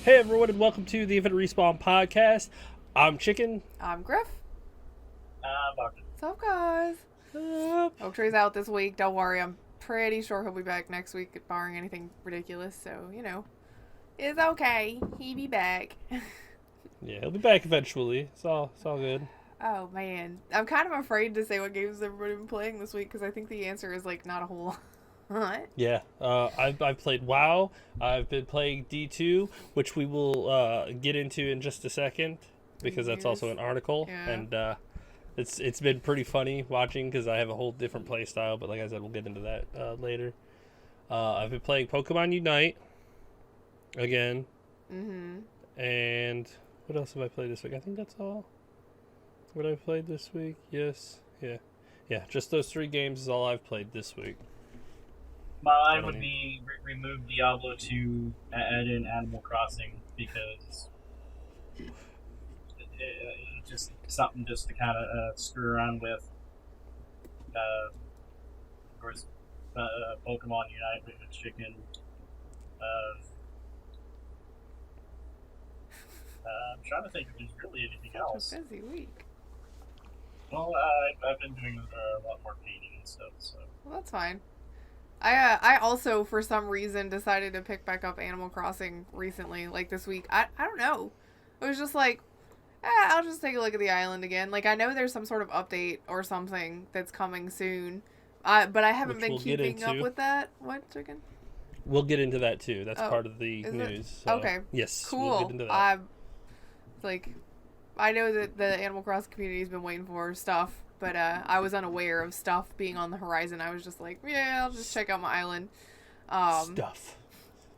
Hey everyone, and welcome to the Infinite Respawn podcast. I'm Chicken. I'm Grif. Baka. What's up, guys? Oak Tree's out this week. Don't worry. I'm pretty sure he'll be back next week, barring anything ridiculous. So, it's okay. He'll be back. Yeah, he'll be back eventually. It's all good. Oh, man. I'm kind of afraid to say what games everybody been playing this week because I think the answer is, not a whole lot. Yeah, I've played WoW. I've been playing D2, which we will get into in just a second because that's also an article, Yeah. and it's been pretty funny watching because I have a whole different play style. But like I said, we'll get into that later. I've been playing Pokemon Unite again. Mm-hmm. And what else have I played this week? I think that's all. What I played this week? Yes. Yeah. Just those 3 games is all I've played this week. Mine would be remove Diablo 2, add in Animal Crossing, because it's just something just to kind of screw around with. Of course, Pokemon Unite with Chicken. I'm trying to think if there's really anything else. Such a busy week. Well, I've been doing a lot more painting and stuff, so. Well, that's fine. I also, for some reason, decided to pick back up Animal Crossing recently, this week. I don't know. It was just I'll just take a look at the island again. I know there's some sort of update or something that's coming soon. But I haven't been keeping up with that. What, Chicken? We'll get into that too. That's part of the is news. So, okay. Yes. Cool. We'll get into that. I know that the Animal Crossing community has been waiting for stuff, but I was unaware of stuff being on the horizon. I was just I'll just check out my island. Stuff.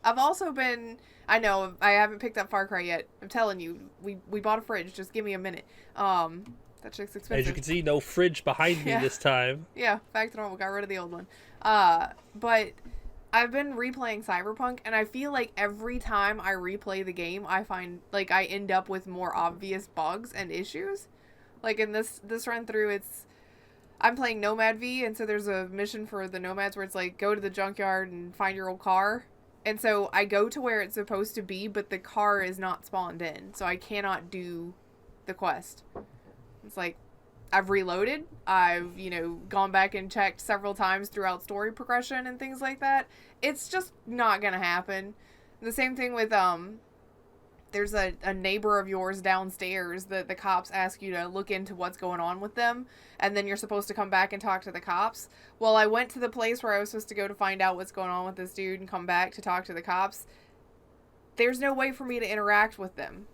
I've also been... I know, I haven't picked up Far Cry yet. I'm telling you, we bought a fridge. Just give me a minute. That shit's expensive. As you can see, no fridge behind me this time. Yeah, back to normal. Got rid of the old one. But I've been replaying Cyberpunk, and I feel like every time I replay the game, I find, I end up with more obvious bugs and issues. In this run through, I'm playing Nomad V, and so there's a mission for the Nomads where it's go to the junkyard and find your old car. And so I go to where it's supposed to be, but the car is not spawned in, so I cannot do the quest. It's I've reloaded, I've, gone back and checked several times throughout story progression and things like that. It's just not gonna happen. The same thing with, there's a neighbor of yours downstairs that the cops ask you to look into what's going on with them, and then you're supposed to come back and talk to the cops. Well, I went to the place where I was supposed to go to find out what's going on with this dude and come back to talk to the cops. There's no way for me to interact with them.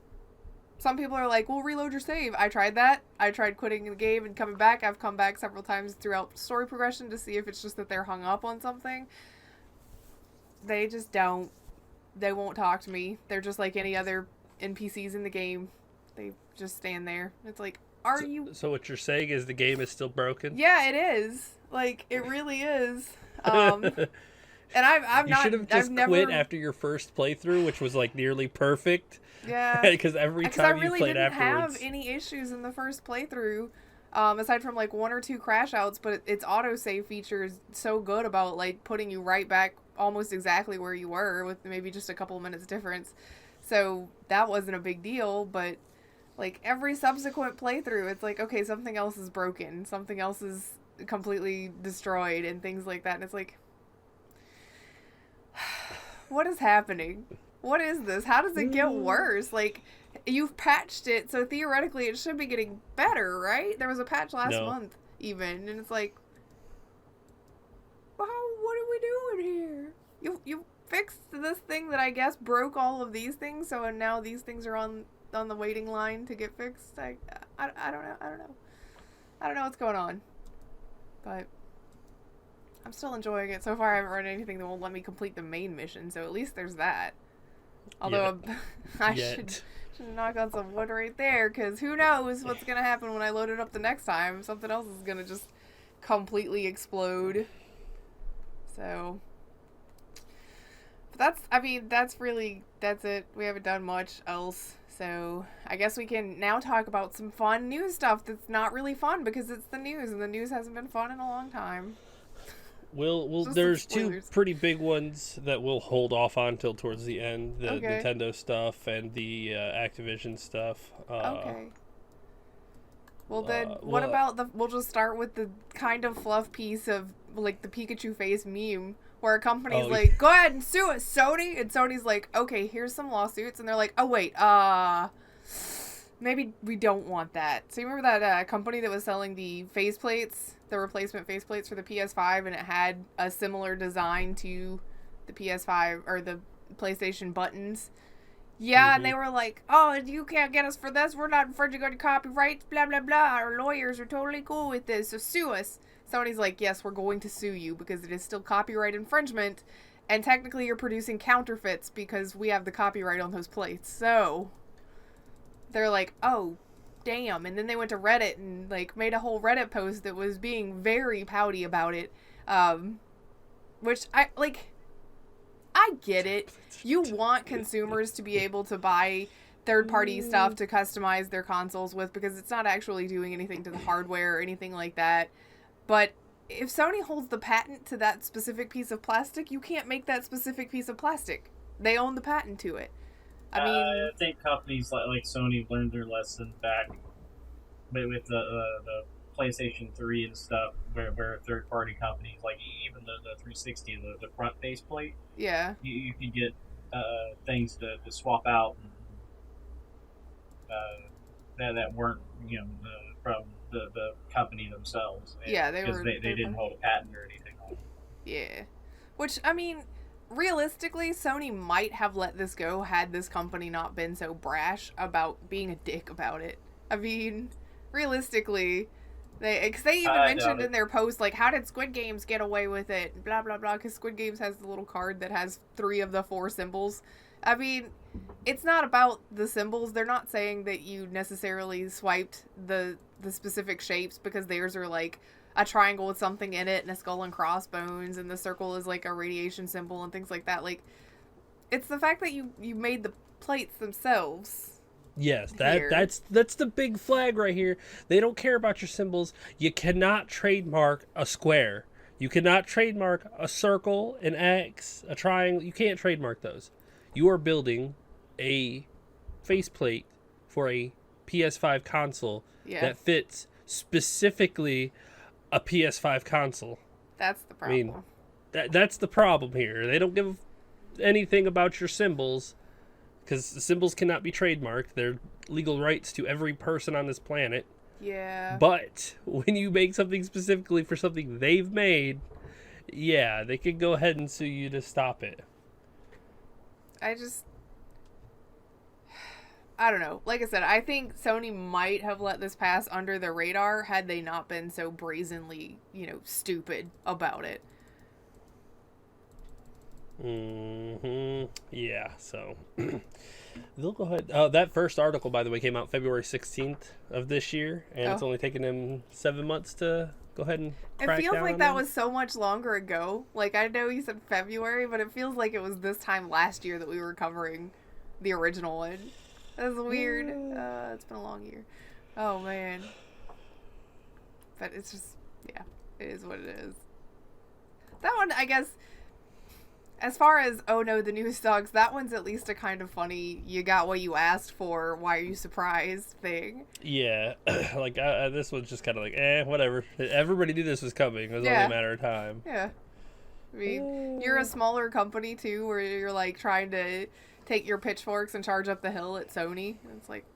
Some people are well, reload your save. I tried that. I tried quitting the game and coming back. I've come back several times throughout story progression to see if it's just that they're hung up on something. They just don't. They won't talk to me. They're just like any other NPCs in the game. They just stand there. It's are you... So what you're saying is the game is still broken? Yeah, it is. It really is. And I've you not... should have just quit after your first playthrough, which was nearly perfect. Yeah. Because every time you played afterwards... I really didn't have any issues in the first playthrough, aside from 1 or 2 crash outs, but its autosave feature is so good about putting you right back almost exactly where you were with maybe just a couple of minutes difference. So that wasn't a big deal, but every subsequent playthrough, it's okay, something else is broken, something else is completely destroyed, and things like that. And it's what is happening? What is this? How does it get worse? You've patched it, so theoretically it should be getting better, right? There was a patch last month, even, and it's well, what are we doing here? You fixed this thing that I guess broke all of these things, so now these things are on the waiting line to get fixed. I don't know. I don't know what's going on, but I'm still enjoying it. So far, I haven't run anything that won't let me complete the main mission, so at least there's that. Although I should knock on some wood right there, because who knows what's gonna happen when I load it up the next time. Something else is gonna just completely explode. So, but that's it. We haven't done much else. So I guess we can now talk about some fun news stuff that's not really fun because it's the news, and the news hasn't been fun in a long time. We'll Just some there's two spoilers. pretty big ones that we'll hold off on till towards the end. The Okay. Nintendo stuff and the Activision stuff. Okay. Well then, what well, about the? We'll just start with the kind of fluff piece of like the Pikachu face meme, where a company's Oh, like, "Go ahead and sue us, Sony," and Sony's like, "Okay, here's some lawsuits," and they're like, "Oh wait, maybe we don't want that." So you remember that company that was selling the faceplates, the replacement faceplates for the PS5, and it had a similar design to the PS5 or the PlayStation buttons? Yeah, and they were like, "Oh, you can't get us for this. We're not infringing on your copyrights, blah, blah, blah. Our lawyers are totally cool with this, so sue us." Sony's like, "Yes, we're going to sue you because it is still copyright infringement, and technically you're producing counterfeits because we have the copyright on those plates." So they're like, "Oh, damn." And then they went to Reddit and like made a whole Reddit post that was being very pouty about it. Which I get it. You want consumers to be able to buy third-party stuff to customize their consoles with because it's not actually doing anything to the hardware or anything like that. But if Sony holds the patent to that specific piece of plastic, you can't make that specific piece of plastic. They own the patent to it. I mean, I think companies like Sony learned their lesson back with the PlayStation 3 and stuff, where third-party companies, like even the 360, the front faceplate, yeah. you could get things to swap out that weren't from the company themselves. Yeah, they because were. they didn't hold a patent or anything on it. Yeah. Which, I mean, realistically, Sony might have let this go had this company not been so brash about being a dick about it. I mean, realistically, because they even mentioned in their post, like, how did Squid Games get away with it? Blah, blah, blah, because Squid Games has the little card that has 3 of the 4 symbols. I mean, it's not about the symbols. They're not saying that you necessarily swiped the specific shapes because theirs are, like, a triangle with something in it and a skull and crossbones, and the circle is, like, a radiation symbol and things like that. Like, it's the fact that you made the plates themselves. Yes, that's the big flag right here. They don't care about your symbols. You cannot trademark a square. You cannot trademark a circle, an X, a triangle. You can't trademark those. You are building a faceplate for a PS5 console that fits specifically a PS5 console. That's the problem. I mean, that's the problem here. They don't give anything about your symbols. Because the symbols cannot be trademarked. They're legal rights to every person on this planet. Yeah. But when you make something specifically for something they've made, yeah, they can go ahead and sue you to stop it. I don't know. Like I said, I think Sony might have let this pass under the radar had they not been so brazenly, stupid about it. Yeah, so they'll go ahead. That first article, by the way, came out February 16th of this year, and it's only taken them 7 months to go ahead and crack It feels down like on that them. was so much longer ago. Like, I know you said February, but it feels like it was this time last year that we were covering the original one. That's weird. It's been a long year. Oh, man. But it's just, yeah, it is what it is. That one, I guess, as far as, oh no, the news sucks, that one's at least a kind of funny, you got what you asked for, why are you surprised thing. Yeah, like this one's just kind of like, whatever. Everybody knew this was coming. It was only a matter of time. Yeah. I mean, you're a smaller company too, where you're like trying to take your pitchforks and charge up the hill at Sony. And it's like,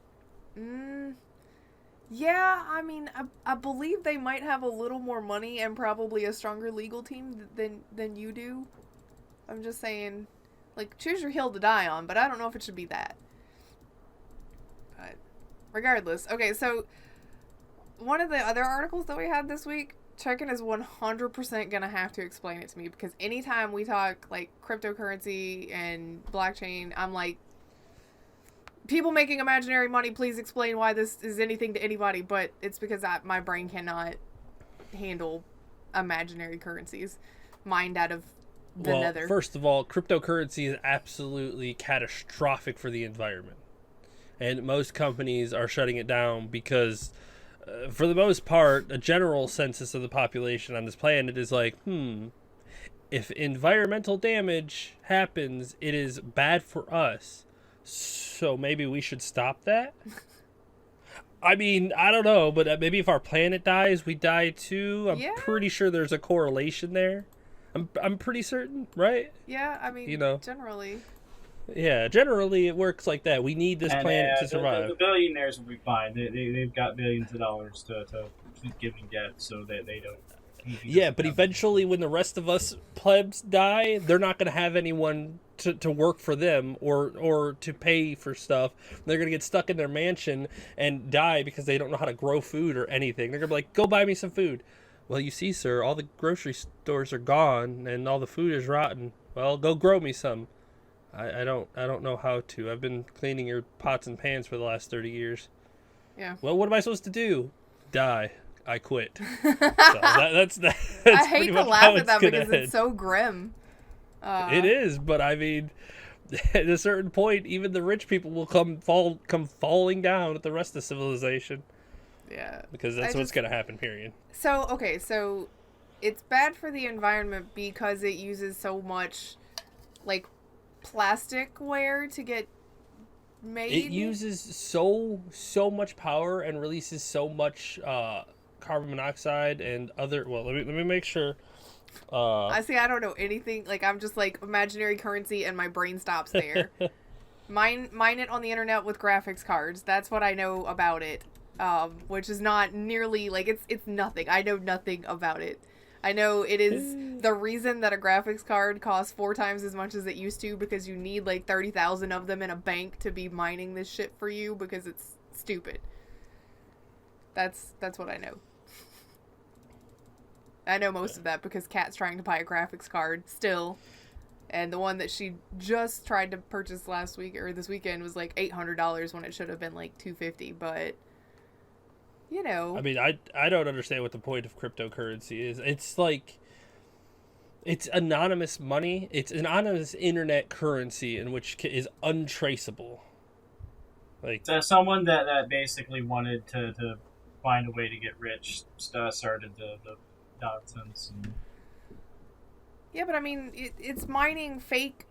yeah, I mean, I believe they might have a little more money and probably a stronger legal team than you do. I'm just saying, like, choose your hill to die on, but I don't know if it should be that. But regardless, okay, so one of the other articles that we had this week, Chicken is 100% gonna have to explain it to me, because anytime we talk, like, cryptocurrency and blockchain, I'm like, people making imaginary money, please explain why this is anything to anybody, but it's because my brain cannot handle imaginary currencies. Mined out of the nether. First of all, cryptocurrency is absolutely catastrophic for the environment. And most companies are shutting it down because, for the most part, a general census of the population on this planet is like, if environmental damage happens, it is bad for us. So maybe we should stop that? I mean, I don't know, but maybe if our planet dies, we die too. I'm pretty sure there's a correlation there. I'm pretty certain, right? Yeah, I mean, generally. Yeah, generally it works like that. We need this planet to survive. The billionaires will be fine. They've got billions of dollars to keep giving debt so that they don't. Yeah, but eventually when the rest of us plebs die, they're not going to have anyone to work for them or to pay for stuff. They're going to get stuck in their mansion and die because they don't know how to grow food or anything. They're going to be like, go buy me some food. Well, you see, sir, all the grocery stores are gone and all the food is rotten. Well, go grow me some. I don't know how to. I've been cleaning your pots and pans for the last 30 years. Yeah. Well, what am I supposed to do? Die. I quit. So that's I hate to laugh at that because it's so grim. It is, but I mean, at a certain point, even the rich people will come falling down with the rest of civilization. Yeah. Because that's what's going to happen, period. So, okay, so it's bad for the environment because it uses so much, like, plasticware to get made. It uses so much power and releases so much carbon monoxide and other. Well, let me make sure. I don't know anything. Like, I'm just like imaginary currency, and my brain stops there. mine it on the internet with graphics cards. That's what I know about it. Which is not nearly like it's nothing. I know nothing about it. I know it is the reason that a graphics card costs 4 times as much as it used to because you need like 30,000 of them in a bank to be mining this shit for you because it's stupid. That's what I know. I know most of that because Kat's trying to buy a graphics card still. And the one that she just tried to purchase last week or this weekend was like $800 when it should have been like $250, but you know. I mean, I don't understand what the point of cryptocurrency is. It's like, it's anonymous money. It's an anonymous internet currency in which is untraceable. Like, so someone that basically wanted to find a way to get rich started the nonsense. Yeah, but I mean, it's mining fake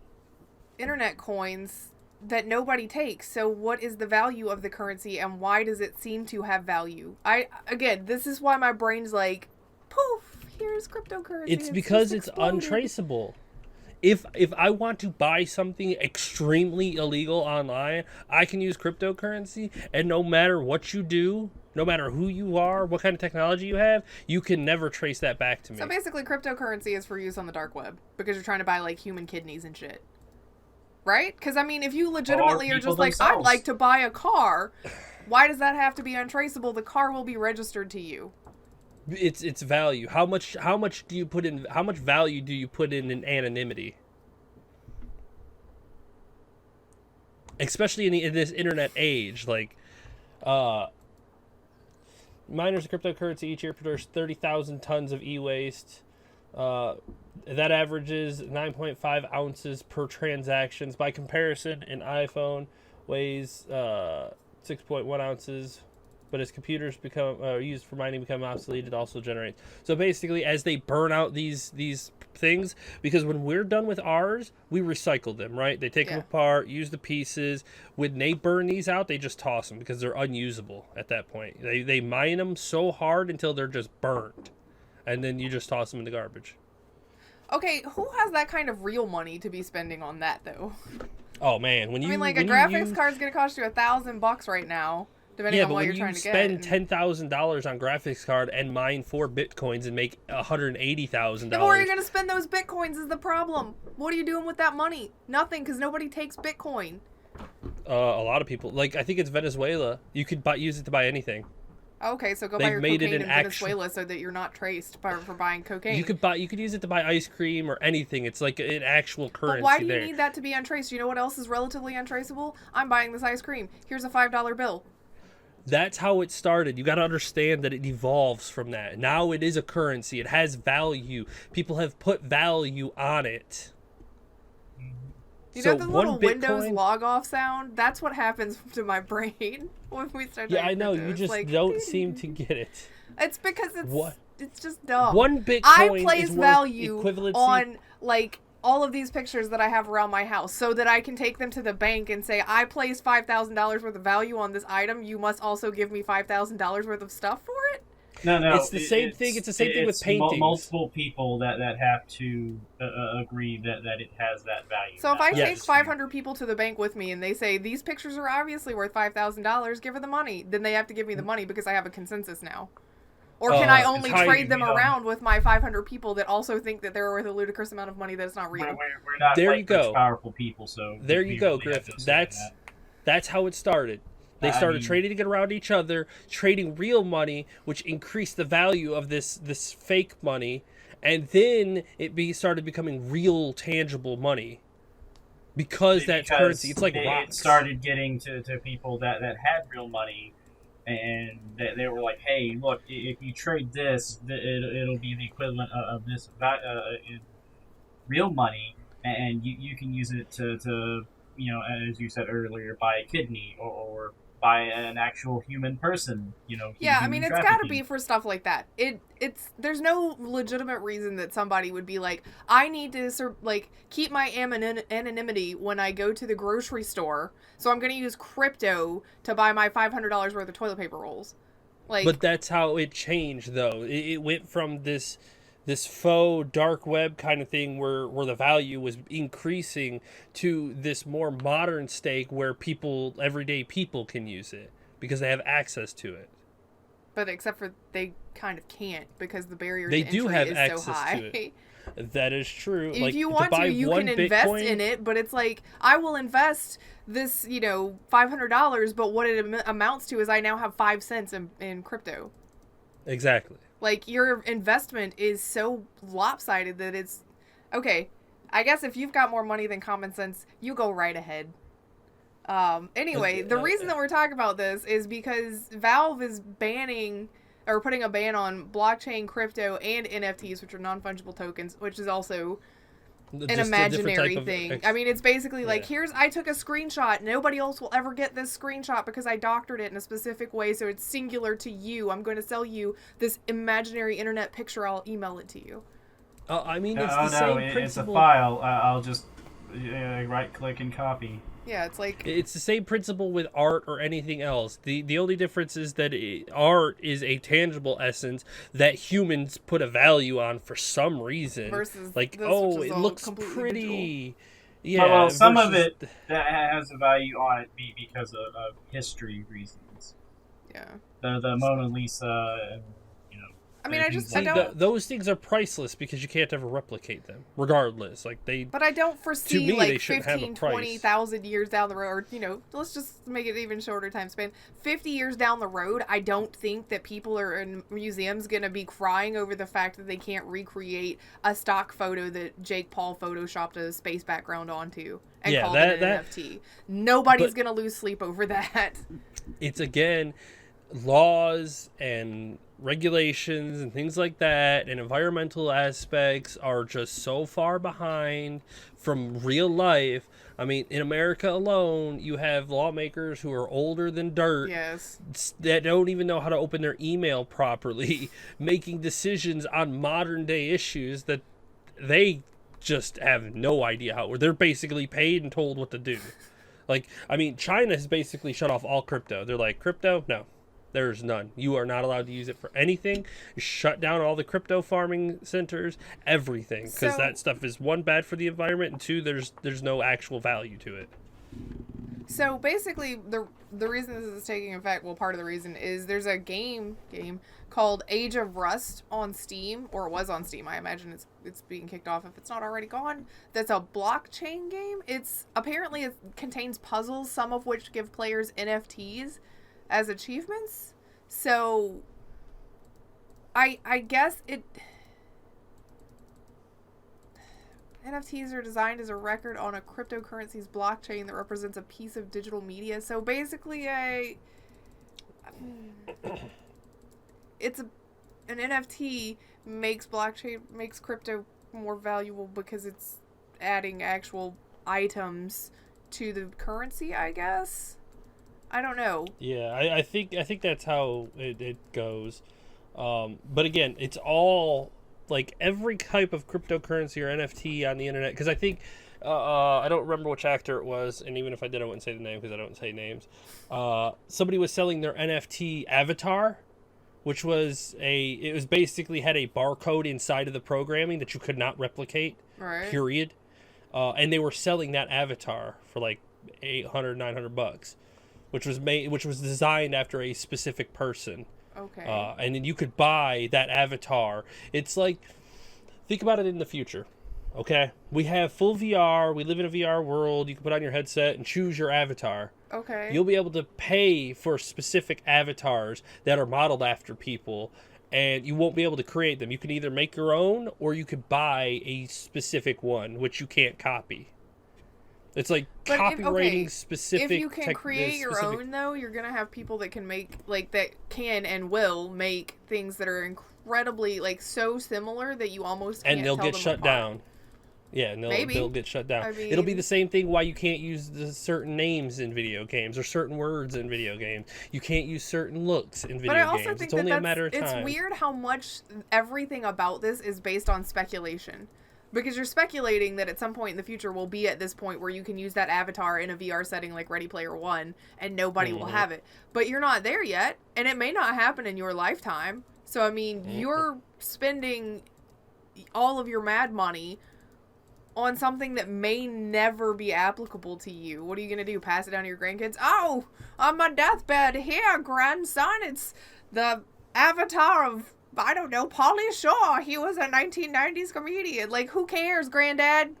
internet coins that nobody takes. So what is the value of the currency and why does it seem to have value? Again, this is why my brain's like, poof, here's cryptocurrency. It's because it's untraceable. If I want to buy something extremely illegal online, I can use cryptocurrency, and no matter what you do, no matter who you are, what kind of technology you have, you can never trace that back to me. So basically, cryptocurrency is for use on the dark web because you're trying to buy like human kidneys and shit. Right? Because, I mean, if you legitimately are just like, I'd like to buy a car, why does that have to be untraceable? The car will be registered to you. It's value. How much do you put in? How much value do you put in anonymity? Especially in this internet age, like, miners of cryptocurrency each year produce 30,000 tons of e-waste. That averages 9.5 ounces per transactions. By comparison, an iPhone weighs 6.1 ounces. But as computers become used for mining become obsolete, it also generates. So basically, as they burn out these things, because when we're done with ours, we recycle them, right? They take them apart, use the pieces. When they burn these out, they just toss them because they're unusable at that point. They mine them so hard until they're just burnt, and then you just toss them in the garbage. Okay, who has that kind of real money to be spending on that though? Oh man, when you I mean, like a graphics card's gonna cost you $1,000 right now. Depending on what you're trying to get. When you spend $10,000 on graphics card and mine 4 bitcoins and make $180,000. Then where are you going to spend those bitcoins is the problem. What are you doing with that money? Nothing, because nobody takes Bitcoin. A lot of people, like I think it's Venezuela. You could use it to buy anything. Okay, so go buy your cocaine in Venezuela so that you're not traced for buying cocaine. You could use it to buy ice cream or anything. It's like an actual currency. But why do you need that to be untraced? You know what else is relatively untraceable? I'm buying this ice cream. Here's a $5 bill. That's how it started. You got to understand that it evolves from that. Now it is a currency. It has value. People have put value on it. You So know the one little Windows Bitcoin. log off sound? That's what happens to my brain when we start Yeah, talking I know. crypto. You It's just like, don't seem to get it. it's because What? it's just dumb. One I Bitcoin place is worth value equivalency. on like all of these pictures that I have around my house so that I can take them to the bank and say, I place $5,000 worth of value on this item. You must also give me $5,000 worth of stuff for it. No. It's the same thing. It's the same thing with paintings. Multiple people that have to agree that it has that value. So if I Yes. take 500 people to the bank with me and they say, these pictures are obviously worth $5,000, give her the money, then they have to give me the money because I have a consensus now. Or can I only trade them around with my 500 people that also think that they're worth a ludicrous amount of money that's not real? We're not There like you go. rich, powerful people, so There we you go, really have Grif. to say That's how it started. They started trading it around each other, trading real money, which increased the value of this fake money, and then it started becoming real, tangible money. Because that's currency. It's like rocks. It started getting to people that had real money, and they were like, hey, look, if you trade this, it'll be the equivalent of this in real money, and you can use it to as you said earlier, buy a kidney or buy an actual human person. Yeah, I mean, it's got to be for stuff like that. There's no legitimate reason that somebody would be like, I need to keep my anonymity when I go to the grocery store, so I'm going to use crypto to buy my $500 worth of toilet paper rolls. But that's how it changed, though. It went from this faux dark web kind of thing where the value was increasing to this more modern stake where everyday people can use it because they have access to it. But except for they kind of can't because the barrier to entry have is access so high. To it. That is true. If you want to, you can invest in it, but it's like, I will invest this, $500, but what it amounts to is I now have 5 cents in crypto. Exactly. Like, your investment is so lopsided that it's... Okay, I guess if you've got more money than common sense, you go right ahead. Anyway, the reason that we're talking about this is because Valve is banning... or putting a ban on blockchain, crypto, and NFTs, which are non-fungible tokens, which is also an imaginary thing. I mean, it's basically like, I took a screenshot. Nobody else will ever get this screenshot because I doctored it in a specific way, so it's singular to you. I'm going to sell you this imaginary internet picture. I'll email it to you. I mean, it's the same principle. It's a file. I'll just right-click and copy. Yeah, it's like... It's the same principle with art or anything else. The only difference is that art is a tangible essence that humans put a value on for some reason. Versus like, this, it looks pretty. Digital. Yeah. Well, some of it that has a value on it because of history reasons. Yeah. The Mona Lisa, I mean, those things are priceless because you can't ever replicate them, regardless. But I don't foresee, 15, 20,000 years down the road, or, let's just make it even shorter time span. 50 years down the road, I don't think that people are in museums going to be crying over the fact that they can't recreate a stock photo that Jake Paul photoshopped a space background onto and called it an NFT. Nobody's going to lose sleep over that. It's, again, laws and regulations and things like that and environmental aspects are just so far behind from real life. I mean, in America alone, you have lawmakers who are older than dirt, that don't even know how to open their email properly, making decisions on modern day issues that they just have no idea how. They're basically paid and told what to do. China has basically shut off all crypto. They're like, crypto? No. There's none. You are not allowed to use it for anything. Shut down all the crypto farming centers, everything, because that stuff is, one, bad for the environment, and two, there's no actual value to it. So basically, the reason this is taking effect, well, part of the reason is there's a game called Age of Rust on Steam, or it was on Steam. I imagine it's being kicked off if it's not already gone. That's a blockchain game. Apparently it contains puzzles, some of which give players NFTs as achievements. So I guess NFTs are designed as a record on a cryptocurrency's blockchain that represents a piece of digital media. So basically an NFT makes crypto more valuable because it's adding actual items to the currency, I guess. I don't know. Yeah, I think that's how it goes. But again, it's all like every type of cryptocurrency or NFT on the internet. Because I think I don't remember which actor it was, and even if I did, I wouldn't say the name because I don't say names. Somebody was selling their NFT avatar, which was it was basically had a barcode inside of the programming that you could not replicate. Right. Period. And they were selling that avatar for like $800-900, which was designed after a specific person. Okay. And then you could buy that avatar. It's like, think about it in the future. Okay, we have full VR. We live in a VR world. You can put on your headset and choose your avatar. Okay. You'll be able to pay for specific avatars that are modeled after people, and you won't be able to create them. You can either make your own or you could buy a specific one, which you can't copy. It's like copywriting specific. If you can create your own, though, you're gonna have people that can make that can and will make things that are incredibly so similar that you almost can't and they'll tell get them shut apart. down. Yeah, and they'll get shut down. I mean, it'll be the same thing why you can't use the certain names in video games or certain words in video games. You can't use certain looks in video but I also games. think It's only a matter of time. It's weird how much everything about this is based on speculation. Because you're speculating that at some point in the future we'll be at this point where you can use that avatar in a VR setting like Ready Player One and nobody will have it. But you're not there yet, and it may not happen in your lifetime. So, I mean, you're spending all of your mad money on something that may never be applicable to you. What are you going to do? Pass it down to your grandkids? Oh, on my deathbed, here, grandson, it's the avatar of, I don't know, Pauly Shore. He was a 1990s comedian. Like, who cares, granddad?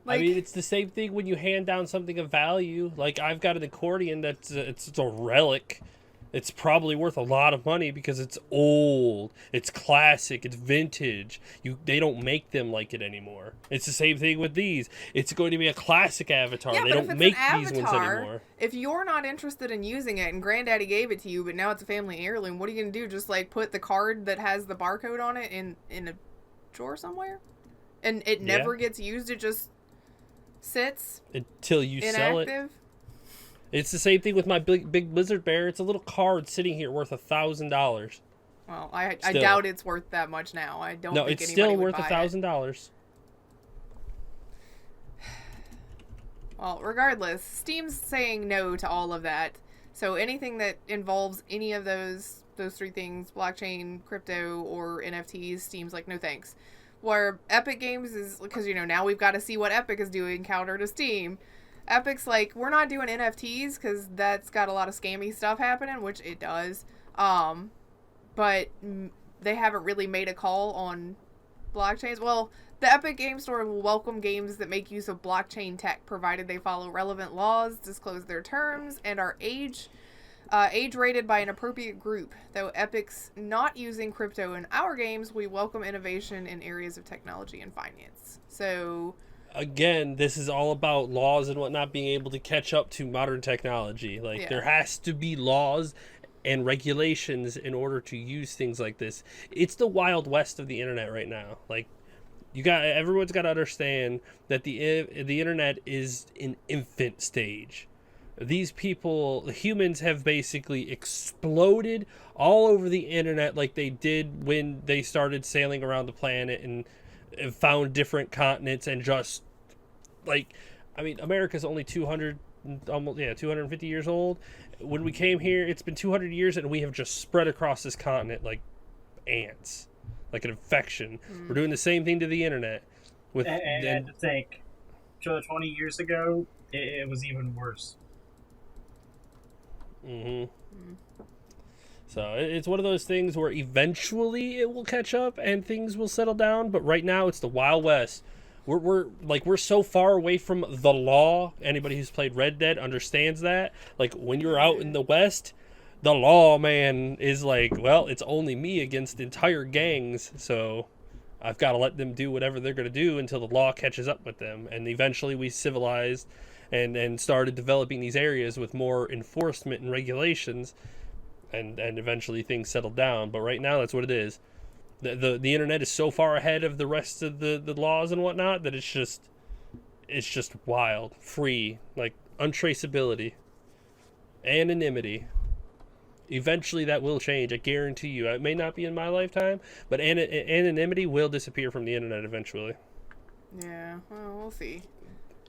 I mean, it's the same thing when you hand down something of value. Like, I've got an accordion that's it's a relic. It's probably worth a lot of money because it's old, it's classic, it's vintage. They don't make them like it anymore. It's the same thing with these. It's going to be a classic avatar. Yeah, they but don't if it's make an these avatar, ones anymore. If you're not interested in using it and granddaddy gave it to you, but now it's a family heirloom, what are you going to do? Just put the card that has the barcode on it in a drawer somewhere? And it never gets used, it just sits until you sell it. Inactive? It's the same thing with my big Blizzard bear. It's a little card sitting here worth $1,000. Well, I doubt it's worth that much now. I don't. No, think it's anybody still would worth buy it. $1,000. Well, regardless, Steam's saying no to all of that. So anything that involves any of those three things, blockchain, crypto, or NFTs, Steam's like, no thanks. Where Epic Games is, because, now we've got to see what Epic is doing counter to Steam. Epic's like, we're not doing NFTs because that's got a lot of scammy stuff happening, which it does. But they haven't really made a call on blockchains. Well, the Epic Game Store will welcome games that make use of blockchain tech, provided they follow relevant laws, disclose their terms, and are age rated by an appropriate group. Though Epic's not using crypto in our games, we welcome innovation in areas of technology and finance. So, again, this is all about laws and whatnot being able to catch up to modern technology. There has to be laws and regulations in order to use things like this. It's the Wild West of the internet right now. Everyone's got to understand that the internet is in infant stage. These people, the humans, have basically exploded all over the internet like they did when they started sailing around the planet and found different continents and just America's only 250 years old. When we came here, it's been 200 years and we have just spread across this continent like ants, like an infection. We're doing the same thing to the internet. And to think, 20 years ago, it was even worse. So it's one of those things where eventually it will catch up and things will settle down. But right now it's the Wild West. We're so far away from the law. Anybody who's played Red Dead understands that. When you're out in the West, the law, man, is it's only me against entire gangs. So I've got to let them do whatever they're going to do until the law catches up with them. And eventually we civilized and started developing these areas with more enforcement and regulations. And eventually things settled down. But right now, that's what it is. The internet is so far ahead of the rest of the laws and whatnot that it's just wild, free, like untraceability, anonymity. Eventually that will change, I guarantee you. It may not be in my lifetime, but anonymity will disappear from the internet eventually. Yeah, well, we'll see.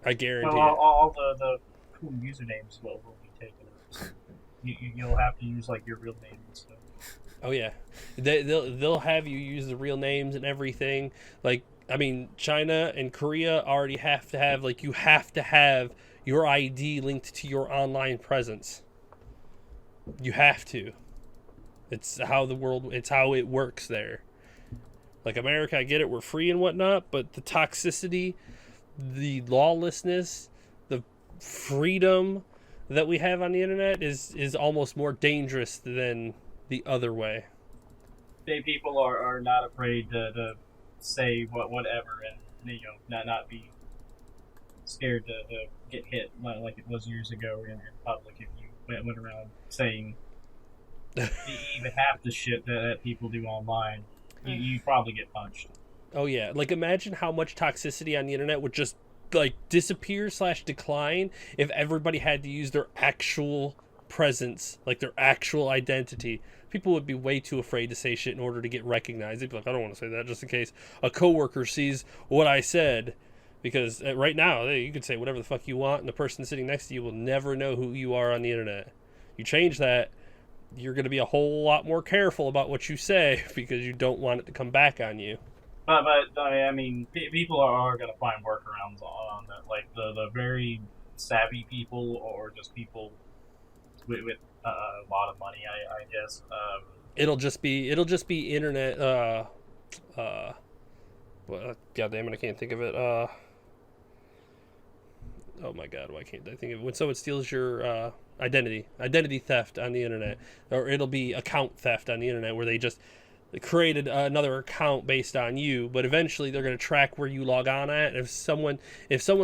I guarantee Well, it. all the cool usernames will be taken. You'll have to use like your real name and stuff. Oh yeah, they'll have you use the real names and everything. Like, I mean, China and Korea already have to have, like, you have to have your ID linked to your online presence. You have to. It's how it works there. Like America, I get it, we're free and whatnot, but the toxicity, the lawlessness, the freedom that we have on the internet is almost more dangerous than the other way. People are not afraid to say whatever, and not be scared to get hit like it was years ago in public. If you went around saying even half the shit that people do online, you probably get punched. Oh yeah, like imagine how much toxicity on the internet would just like disappear / decline if everybody had to use their actual presence, like their actual identity. People would be way too afraid to say shit in order to get recognized. They'd be like, I don't want to say that just in case a coworker sees what I said. Because right now, you can say whatever the fuck you want, and the person sitting next to you will never know who you are on the internet. You change that, you're going to be a whole lot more careful about what you say because you don't want it to come back on you. But I mean, people are going to find workarounds on that. Like the very savvy people, or just people with a lot of money, I guess. It'll just be internet. Well, God damn it, I can't think of it. Oh my God, why can't I think of it? When someone steals your identity theft on the internet, or it'll be account theft on the internet, where they just created another account based on you, but eventually they're going to track where you log on at. If someone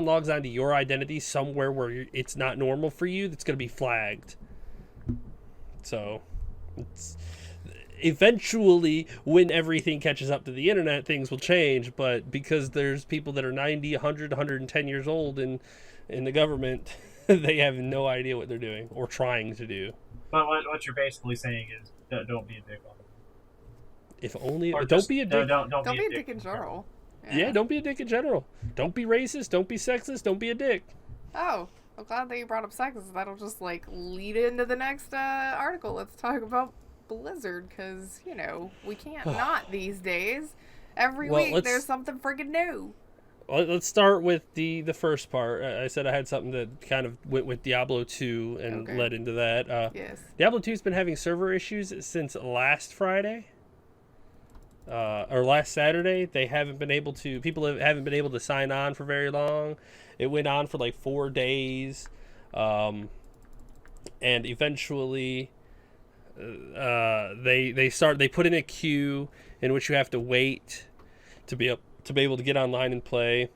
logs onto your identity somewhere where it's not normal for you, that's going to be flagged. So eventually, when everything catches up to the internet, things will change. But because there's people that are 90, 100, 110 years old in the government, they have no idea what they're doing or trying to do. But what you're basically saying is, don't be a dick on it. If only, Or don't just, be a dick. Don't Don't be a dick in general. Yeah, don't be a dick in general. Don't be racist. Don't be sexist. Don't be a dick. Oh, I'm glad that you brought up sexist. That'll just like lead into the next article. Let's talk about Blizzard, because we can't not these days. Every week there's something freaking new. Well, let's start with the first part. I said I had something that kind of went with Diablo 2 and led into that. Yes. Diablo 2's been having server issues since last Friday. Or last Saturday. People haven't been able to sign on for very long. It went on for like 4 days. And eventually they put in a queue in which you have to wait to be able to get online and play.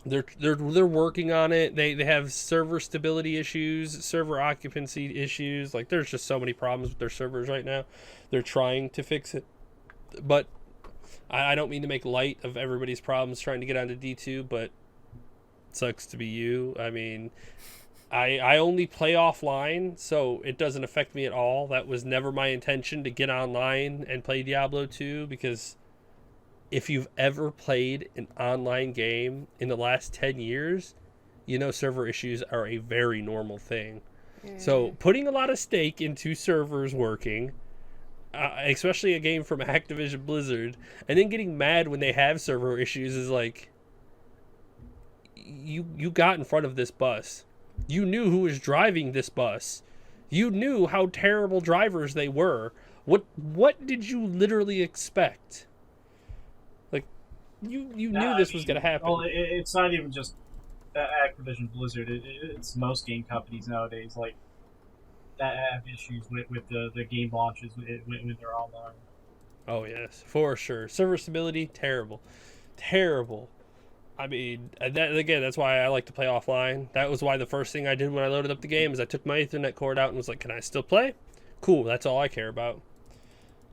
They're working on it. They have server stability issues, server occupancy issues. Like, there's just so many problems with their servers right now. They're trying to fix it, but I don't mean to make light of everybody's problems trying to get onto D2, but it sucks to be you. I mean, I only play offline, so it doesn't affect me at all. That was never my intention, to get online and play Diablo 2, because if you've ever played an online game in the last 10 years, server issues are a very normal thing. So putting a lot of stake into servers working, especially a game from Activision Blizzard, and then getting mad when they have server issues, is like, you got in front of this bus. You knew who was driving this bus. You knew how terrible drivers they were. What did you literally expect? Like, you knew this was going to happen. Well, it's not even just Activision Blizzard. It's most game companies nowadays. Like, that have issues with the game launches when they're online. Oh yes, for sure. Server stability, terrible. I mean, that's why I like to play offline. That was why the first thing I did when I loaded up the game is I took my Ethernet cord out and was like, can I still play? Cool, that's all I care about.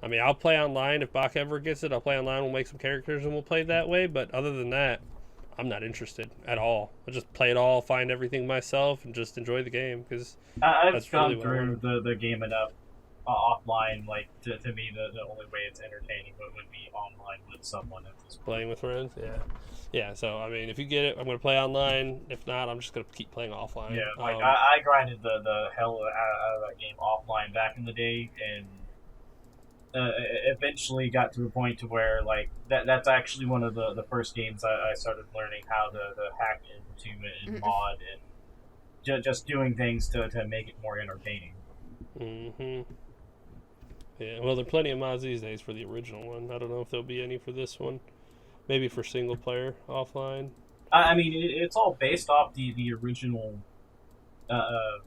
I mean, I'll play online if Baka ever gets it. I'll play online, we'll make some characters and we'll play that way. But other than that, I'm not interested at all. I'll just play it all, find everything myself, and just enjoy the game because I've that's gone really what I through want. the game enough offline. Like to me, the only way it's entertaining would be online with someone at this point. Playing with friends, yeah. Yeah, so I mean, if you get it, I'm gonna play online. If not, I'm just gonna keep playing offline. Yeah, like I grinded the hell out of that game offline back in the day, and eventually got to a point to where like that's actually one of the first games I started learning how to hack into it and mod and just doing things to make it more entertaining. Mm-hmm. Yeah, well, there are plenty of mods these days for the original one. I don't know if there'll be any for this one. Maybe for single player offline. I mean, it's all based off the original. The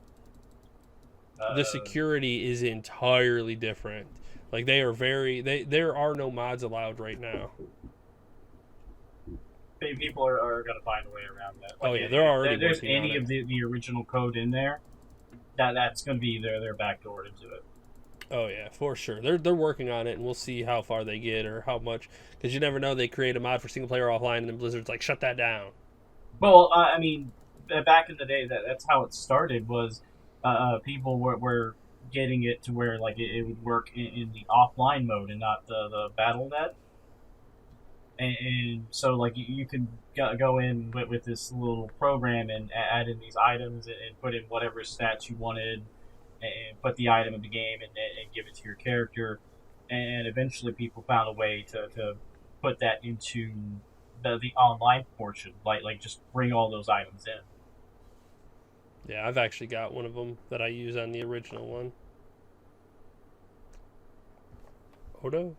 security is entirely different. Like they are there are no mods allowed right now. People are going to find a way around that. Like, oh yeah, they're already. If there's working any on of the original code in there, that's going to be their backdoor into it. Oh yeah, for sure. They're working on it, and we'll see how far they get or how much. Because you never know, they create a mod for single player offline, and then Blizzard's like, shut that down. Well, I mean, back in the day, that's how it started. Was people were getting it to where like it would work in the offline mode and not the battle net. And so like you could go in with this little program and add in these items and put in whatever stats you wanted and put the item in the game and give it to your character. And eventually people found a way to put that into the online portion, like just bring all those items in. Yeah, I've actually got one of them that I use on the original one. Odo?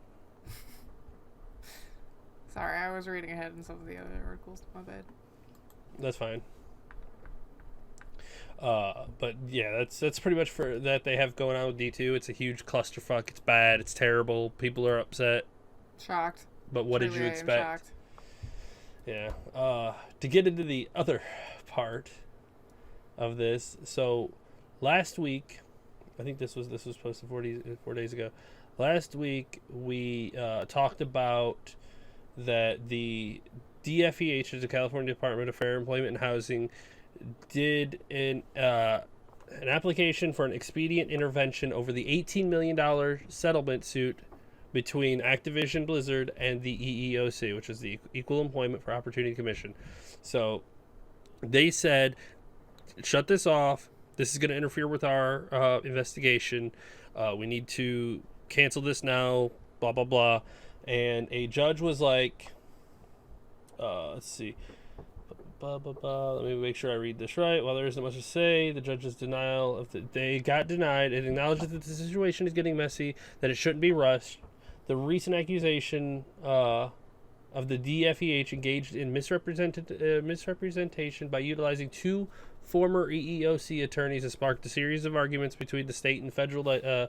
Sorry, I was reading ahead in some of the other articles. My bad. That's fine. But yeah, that's pretty much for that they have going on with D2. It's a huge clusterfuck. It's bad. It's terrible. People are upset. Shocked. But what Truly, did you I am expect? shocked. Yeah. To get into the other part of this, so last week, I think this was posted 4 days ago. Last week we talked about that the DFEH, the California Department of Fair Employment and Housing, did an application for an expedient intervention over the $18 million settlement suit between Activision Blizzard and the EEOC, which is the Equal Employment for Opportunity Commission. So they said, shut this off. This is going to interfere with our investigation. We need to cancel this now, blah, blah, blah. And a judge was like, let's see. Let me make sure I read this right. While there isn't much to say, the judge's denial of they got denied. It acknowledges that the situation is getting messy, that it shouldn't be rushed. The recent accusation of the DFEH engaged in misrepresentation by utilizing two former EEOC attorneys has sparked a series of arguments between the state and federal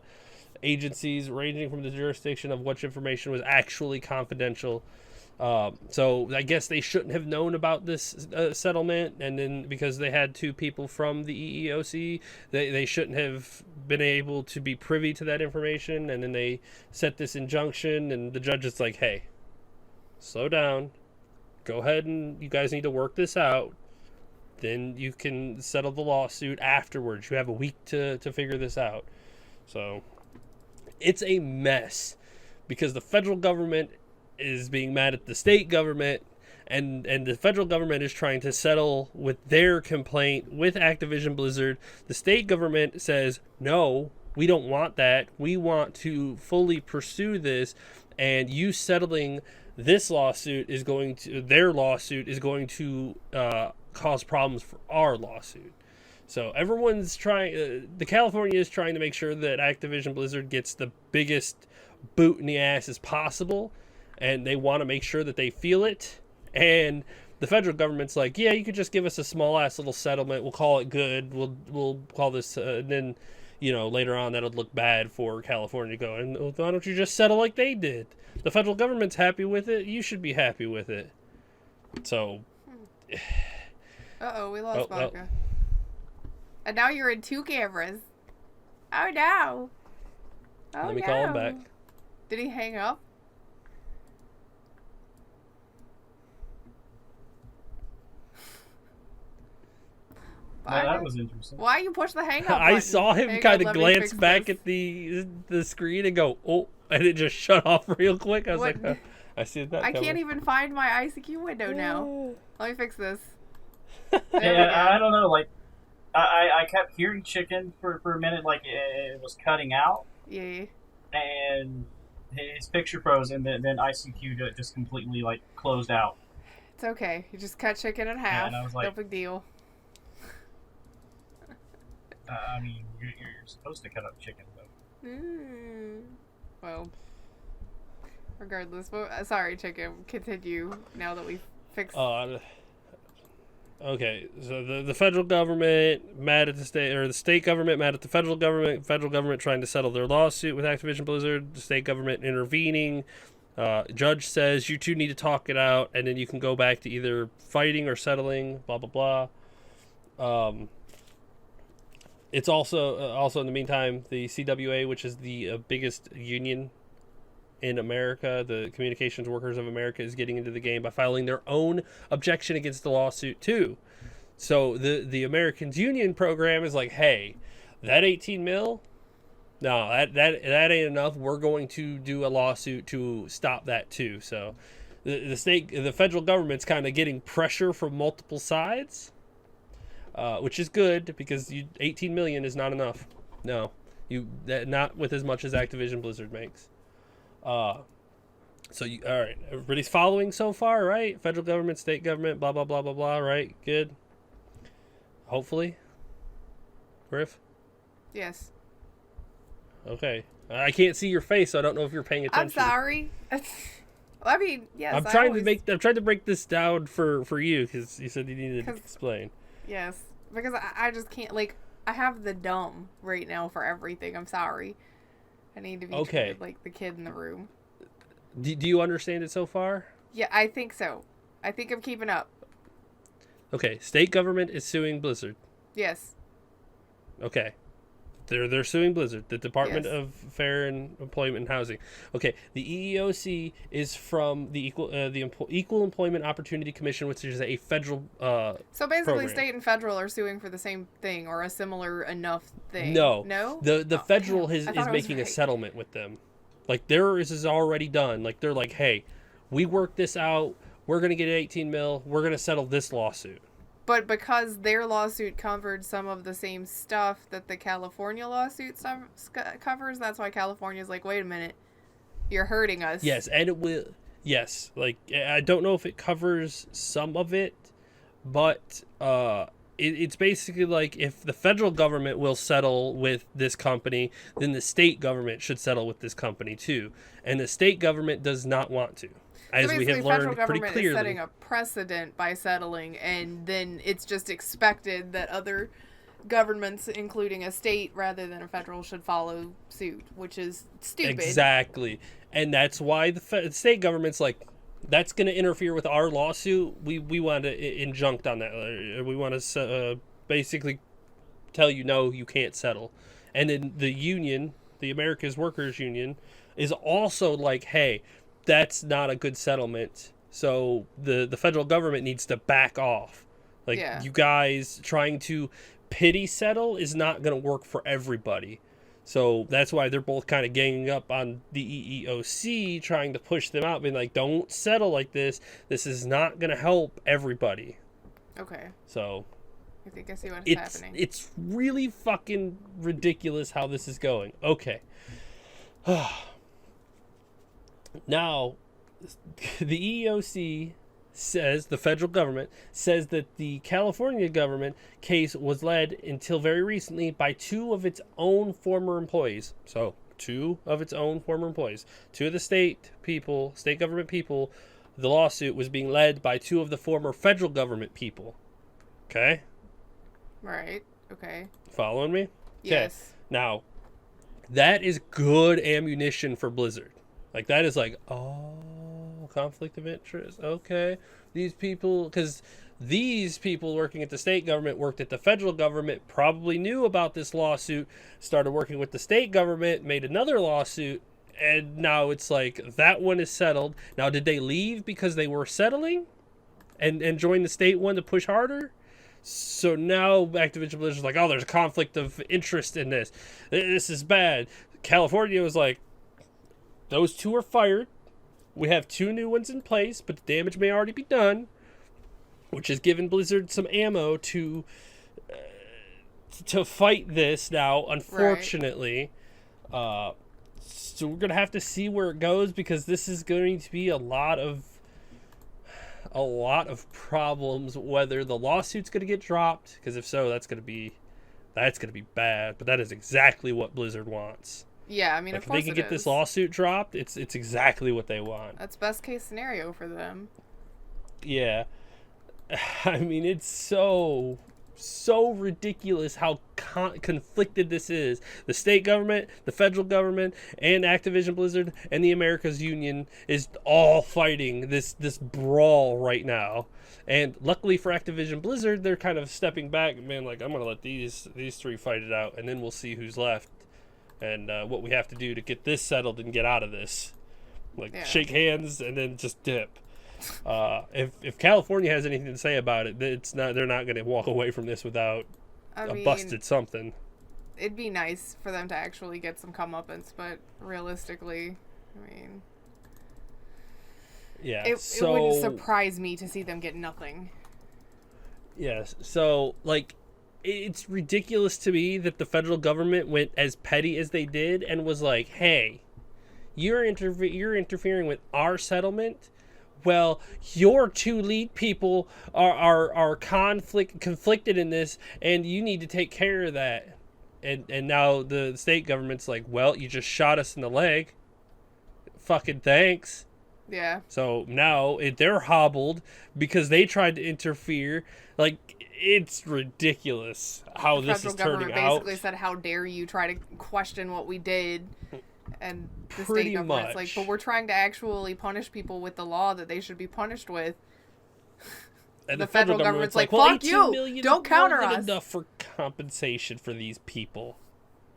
agencies, ranging from the jurisdiction of which information was actually confidential. So I guess they shouldn't have known about this settlement, and then because they had two people from the EEOC, they shouldn't have been able to be privy to that information, and then they set this injunction, and the judge is like, hey, slow down, go ahead and you guys need to work this out, then you can settle the lawsuit afterwards. You have a week to figure this out. So it's a mess because the federal government is being mad at the state government, and the federal government is trying to settle with their complaint with Activision Blizzard. The state government says, no, we don't want that. We want to fully pursue this, and you settling this lawsuit is going to, their lawsuit is going to cause problems for our lawsuit. So everyone's trying, the California is trying to make sure that Activision Blizzard gets the biggest boot in the ass as possible, and they want to make sure that they feel it. And the federal government's like, yeah, you could just give us a small ass little settlement. We'll call it good. We'll call this, and then, you know, later on that'll look bad for California going, why don't you just settle like they did? The federal government's happy with it. You should be happy with it. So. We lost Baka. And now you're in two cameras. Oh no. Let me call him back. Did he hang up? That was interesting. Why you push the hang up I button? saw There him you go, kind of let me glance fix back this. at the screen and go, oh, and it just shut off real quick. I was What? like, I see that I coming. can't even find my ICQ window now. Let me fix this. There we Yeah, go. I don't know. Like, I kept hearing chicken for a minute, like it was cutting out, Yeah. and his picture froze, and then ICQ just completely like closed out. It's okay. You just cut chicken in half. And I was No like, big deal. I mean, you're supposed to cut up chicken, though. Well, regardless. Sorry, chicken. Continue now that we've fixed. Okay, so the federal government mad at the state, or the state government mad at the federal government trying to settle their lawsuit with Activision Blizzard, the state government intervening. Judge says you two need to talk it out, and then you can go back to either fighting or settling. Blah blah blah. It's also in the meantime, the CWA, which is the biggest union in America, the Communications Workers of America, is getting into the game by filing their own objection against the lawsuit too. So the Americans Union program is like, hey, that 18 mil, no, that ain't enough. We're going to do a lawsuit to stop that too. So the federal government's kind of getting pressure from multiple sides, which is good because 18 million is not enough. No, not with as much as Activision Blizzard makes. All right, everybody's following so far, right? Federal government, state government, blah blah blah blah blah, right? Good. Hopefully. Grif? Yes. Okay. I can't see your face, so I don't know if you're paying attention. I'm sorry. I mean, yes. I'm trying to break this down for you because you said you needed to explain. Yes, because I just can't, like, I have the dumb right now for everything. I'm sorry. I need to be treated like the kid in the room. Do you understand it so far? Yeah, I think so. I think I'm keeping up. Okay, state government is suing Blizzard. Yes. Okay. They're suing Blizzard, the Department Yes. of Fair and Employment and Housing. Okay, the EEOC is from the Equal Employment Opportunity Commission, which is a federal So basically, program. state and federal are suing for the same thing or a similar enough thing. No, No. The federal damn. is I thought I was making a right. settlement with them. Like theirs is already done. Like they're like, hey, we worked this out. We're gonna get 18 mil. We're gonna settle this lawsuit. But because their lawsuit covered some of the same stuff that the California lawsuit covers, that's why California's like, wait a minute, you're hurting us. Yes, and it will. Yes, like I don't know if it covers some of it, but it's basically like if the federal government will settle with this company, then the state government should settle with this company too, and the state government does not want to, as we have learned pretty clearly. Is setting a precedent by settling, and then it's just expected that other governments, including a state rather than a federal, should follow suit, which is stupid. Exactly, and that's why the state government's like, that's going to interfere with our lawsuit. We want to injunct on that. We want to basically tell you, no, you can't settle. And then the union, the America's Workers Union, is also like, hey, that's not a good settlement. So the federal government needs to back off. Like, Yeah. you guys trying to pity settle is not going to work for everybody. So that's why they're both kind of ganging up on the EEOC, trying to push them out, being like, don't settle like this. This is not going to help everybody. Okay. So I think I see what's happening. it's really fucking ridiculous how this is going. Okay. Now, the EEOC says, the federal government says that the California government case was led until very recently by two of its own former employees. So, two of its own former employees. Two of the state government people, the lawsuit was being led by two of the former federal government people. Okay? Right. Okay. Following me? Yes. Now, that is good ammunition for Blizzard. Like, that is like, oh, conflict of interest. Okay. These people, because these people working at the state government worked at the federal government, probably knew about this lawsuit, started working with the state government, made another lawsuit, and now it's like, that one is settled. Now, did they leave because they were settling and join the state one to push harder? So now Activision Blizzard's like, oh, there's a conflict of interest in this. This is bad. California was like, those two are fired. We have 2 new ones in place, but the damage may already be done, which has given Blizzard some ammo to fight this now, unfortunately. Right. So we're going to have to see where it goes, because this is going to be a lot of problems, whether the lawsuit's going to get dropped, because if so, that's going to be bad. But that is exactly what Blizzard wants. Yeah, I mean, like, of course if they can get this lawsuit dropped, it's exactly what they want. That's best case scenario for them. Yeah. I mean, it's so ridiculous how conflicted this is. The state government, the federal government, and Activision Blizzard and the Americas Union is all fighting this brawl right now. And luckily for Activision Blizzard, they're kind of stepping back and being like, I'm going to let these 3 fight it out, and then we'll see who's left and what we have to do to get this settled and get out of this. Shake hands and then just dip. If California has anything to say about it, they're not going to walk away from this without busted something. It'd be nice for them to actually get some comeuppance, but realistically, I mean, yeah, it wouldn't surprise me to see them get nothing. Yes, so like, it's ridiculous to me that the federal government went as petty as they did and was like, "Hey, you're interfering with our settlement. Well, your 2 lead people are conflicted in this, and you need to take care of that." And now the state government's like, "Well, you just shot us in the leg. Fucking thanks." Yeah. So now they're hobbled because they tried to interfere. Like, it's ridiculous how this is turning out. The federal government basically said, "How dare you try to question what we did?" And the Pretty state government's much. like, "But we're trying to actually punish people with the law that they should be punished with." And the federal government's like, well, "Fuck you! Don't counter us." Enough for compensation for these people.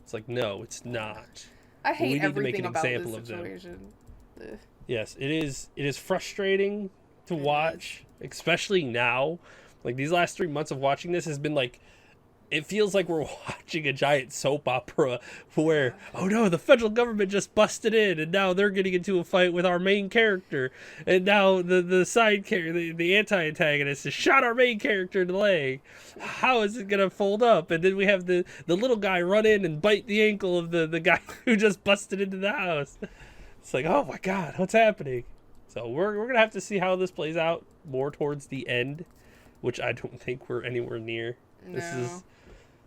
It's like, no, it's not. I hate we need everything to make an about example this of them. situation. Ugh. Yes, it is. It is frustrating to watch, especially now. Like, these last 3 months of watching this has been like, it feels like we're watching a giant soap opera where, oh no, the federal government just busted in, and now they're getting into a fight with our main character, and now the side character, the anti-antagonist, has shot our main character in the leg. How is it gonna fold up? And then we have the little guy run in and bite the ankle of the guy who just busted into the house. It's like, oh my god, what's happening? So we're gonna have to see how this plays out more towards the end, which I don't think we're anywhere near. No.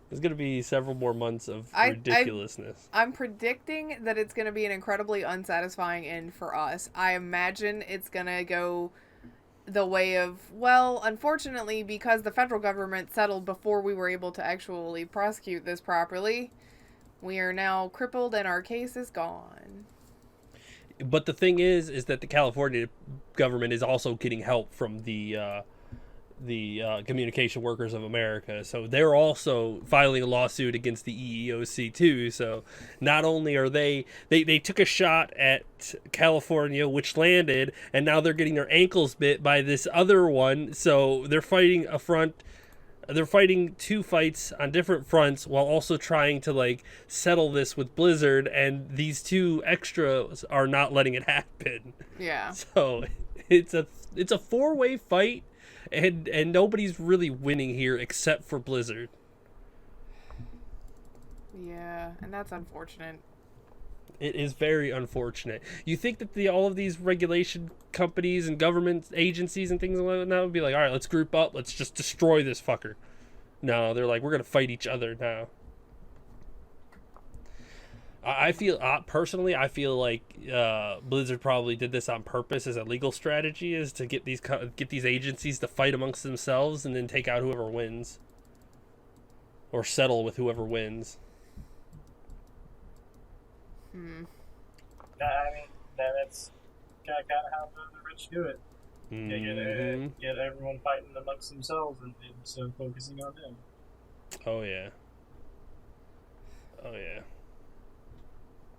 There's going to be several more months of ridiculousness. I'm predicting that it's going to be an incredibly unsatisfying end for us. I imagine it's going to go the way of, well, unfortunately, because the federal government settled before we were able to actually prosecute this properly, we are now crippled and our case is gone. But the thing is that the California government is also getting help from the Communication Workers of America, so they're also filing a lawsuit against the EEOC too. So not only are they took a shot at California, which landed, and now they're getting their ankles bit by this other one. So they're fighting they're fighting 2 fights on different fronts while also trying to like settle this with Blizzard, and these 2 extras are not letting it happen. Yeah. So it's a 4-way fight. And nobody's really winning here except for Blizzard. Yeah, and that's unfortunate. It is very unfortunate. You think that all of these regulation companies and government agencies and things like that would be like, all right, let's group up, let's just destroy this fucker. No, they're like, we're gonna fight each other now. I feel personally, I feel like Blizzard probably did this on purpose as a legal strategy, is to get these agencies to fight amongst themselves and then take out whoever wins, or settle with whoever wins. I mean, that's kind of how the rich do it. Mm-hmm. Get everyone fighting amongst themselves and so focusing on them. Oh yeah. Oh yeah.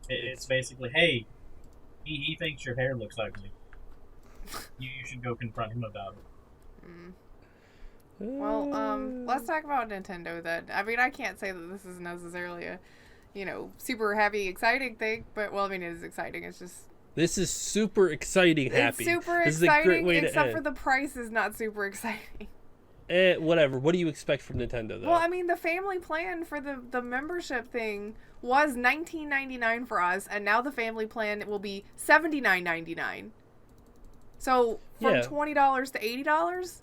It's basically, hey, he thinks your hair looks ugly. You should go confront him about it. Well, let's talk about Nintendo then. I mean, I can't say that this is necessarily a, super happy, exciting thing, but, well, I mean, it is exciting. It's just... This is super exciting happy. It's super this exciting, is a great way except to for the price is not super exciting. Whatever. What do you expect from Nintendo, though? Well, I mean, the family plan for the membership thing was $19.99 for us, and now the family plan will be $79.99. So, from $20 to $80?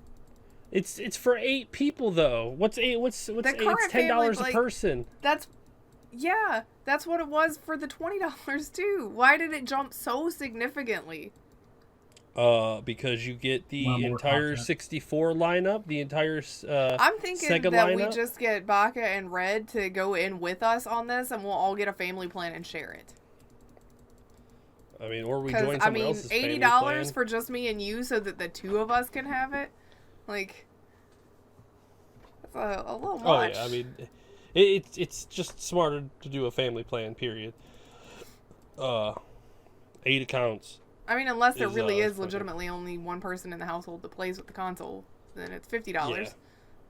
It's for 8 people though. What's 8? What's 8? It's $10 a person. That's what it was for the $20 too. Why did it jump so significantly? Because you get the entire content. 64 lineup, the entire I'm thinking Sega that lineup. we just get Baka and Red to go in with us on this, and we'll all get a family plan and share it. I mean, or we join someone else's family $80 plan. for just me and you, so that the two of us can have it. Like, that's a little much. Oh yeah, I mean, it's just smarter to do a family plan. Period. 8 accounts. I mean, unless there really is legitimately only one person in the household that plays with the console, then it's $50. Yeah.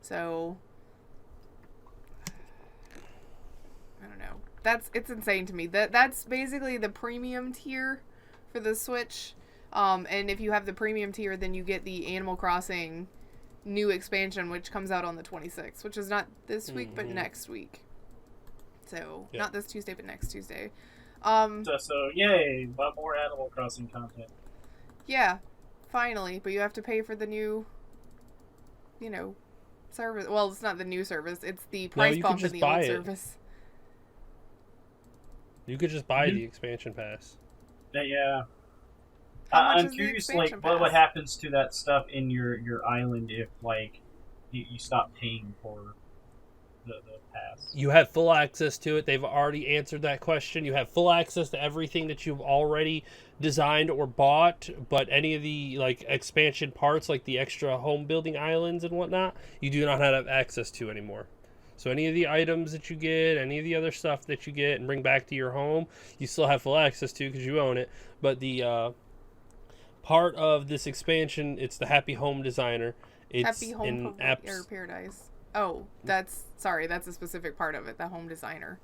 So, I don't know. It's insane to me. That's basically the premium tier for the Switch. And if you have the premium tier, then you get the Animal Crossing new expansion, which comes out on the 26th, which is not this week, but next week. So, not this Tuesday, but next Tuesday. So yay, one more Animal Crossing content. Yeah, finally, but you have to pay for the new, service. Well, it's not the new service; it's the price bump in the old service. You could just buy the expansion pass. Yeah. I'm curious, like, what happens to that stuff in your island if, like, you stop paying for the pass? You have full access to it. They've already answered that question. You have full access to everything that you've already designed or bought, but any of the, like, expansion parts, like the extra home building islands and whatnot, you do not have access to anymore. So any of the items that you get, any of the other stuff that you get and bring back to your home, you still have full access to because you own it. But the part of this expansion, it's the Happy Home Designer. It's Happy Home Paradise. Oh, that's a specific part of it, the Home Designer.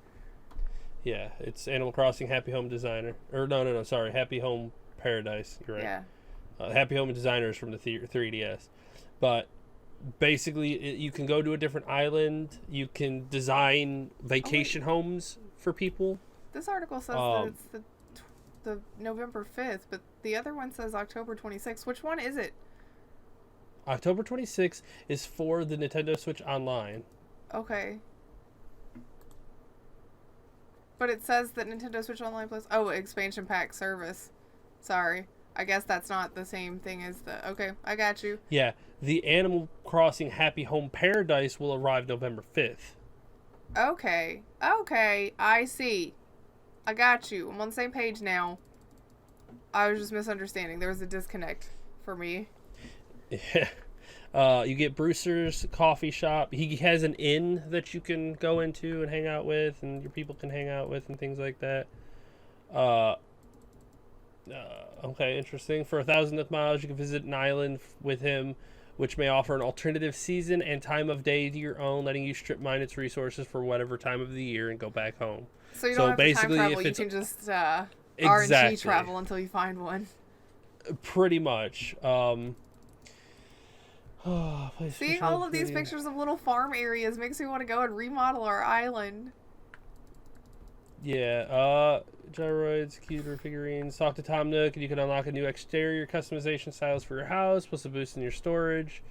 Yeah, it's Animal Crossing Happy Home Designer. Or no, sorry, Happy Home Paradise. You're right. Yeah. Happy Home Designer is from the 3DS. But basically, you can go to a different island. You can design vacation homes for people. This article says that it's the November 5th, but the other one says October 26th. Which one is it? October 26th is for the Nintendo Switch Online. Okay. But it says that Nintendo Switch Online Plus... Oh, expansion pack service. Sorry. I guess that's not the same thing as the... Okay, I got you. Yeah, the Animal Crossing Happy Home Paradise will arrive November 5th. Okay, I see. I got you. I'm on the same page now. I was just misunderstanding. There was a disconnect for me. Yeah. You get Brewster's Coffee Shop. He has an inn that you can go into and hang out with, and your people can hang out with, and things like that. Okay, interesting. For 1,000th miles, you can visit an island with him, which may offer an alternative season and time of day to your own, letting you strip mine its resources for whatever time of the year and go back home. So you don't have to time travel, you can just RNG travel until you find one. Pretty much. Seeing all of these pictures of little farm areas makes me want to go and remodel our island. Yeah, gyroids, cuter figurines. Talk to Tom Nook, and you can unlock a new exterior customization styles for your house, plus a boost in your storage.